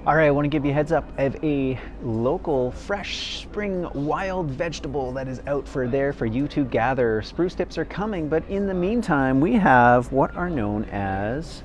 All right, I want to give you a heads up. I have a local, fresh, spring wild vegetable that is out for you to gather. Spruce tips are coming, but in the meantime, we have what are known as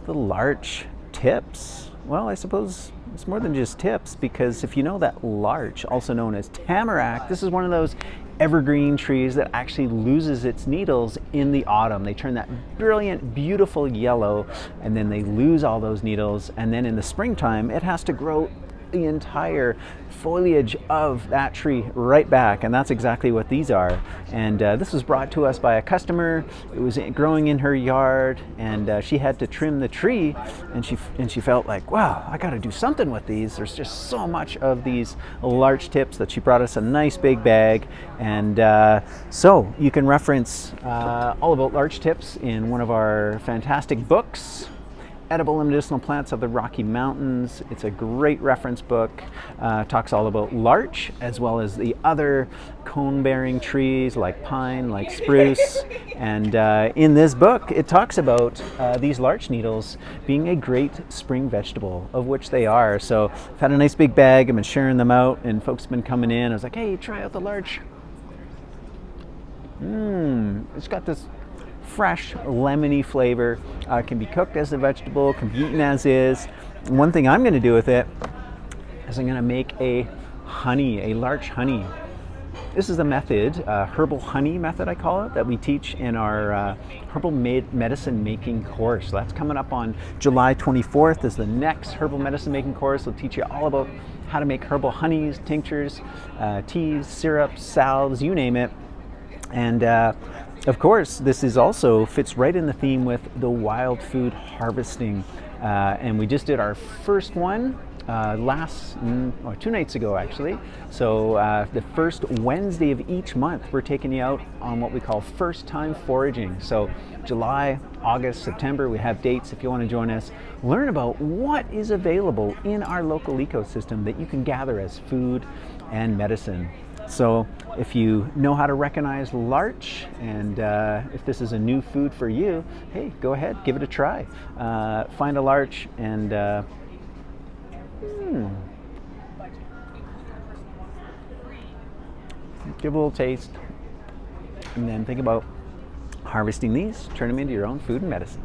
the larch tips. Well, I suppose it's more than just tips, because if you know that larch, also known as tamarack, this is one of those evergreen trees that actually loses its needles in the autumn. They turn that brilliant, beautiful yellow, and then they lose all those needles. And then in the springtime, it has to grow the entire foliage of that tree right back, and that's exactly what these are. And this was brought to us by a customer. It was growing in her yard, and she had to trim the tree, and she felt like, wow, I got to do something with these. There's just so much of these larch tips that she brought us a nice big bag. And so you can reference all about larch tips in one of our fantastic books, Edible and Medicinal Plants of the Rocky Mountains. It's a great reference book. Talks all about larch as well as the other cone-bearing trees like pine, like spruce. And in this book, it talks about these larch needles being a great spring vegetable, of which they are. So I've had a nice big bag. I've been sharing them out, and folks have been coming in. I was like, hey, try out the larch. It's got this fresh lemony flavor. Can be cooked as a vegetable, can be eaten as is. One thing I'm going to do with it is I'm going to make a larch honey. This is a method, herbal honey method I call it, that we teach in our herbal medicine making course. So that's coming up on July 24th is the next herbal medicine making course. We'll teach you all about how to make herbal honeys, tinctures, teas, syrups, salves, you name it. And of course, this is also fits right in the theme with the wild food harvesting. And we just did our first one 2 nights ago, actually. So the first Wednesday of each month, we're taking you out on what we call first time foraging. So July, August, September, we have dates if you want to join us. Learn about what is available in our local ecosystem that you can gather as food and medicine. So if you know how to recognize larch, and if this is a new food for you, hey, go ahead, give it a try. Find a larch and give a little taste, and then think about harvesting these, turn them into your own food and medicine.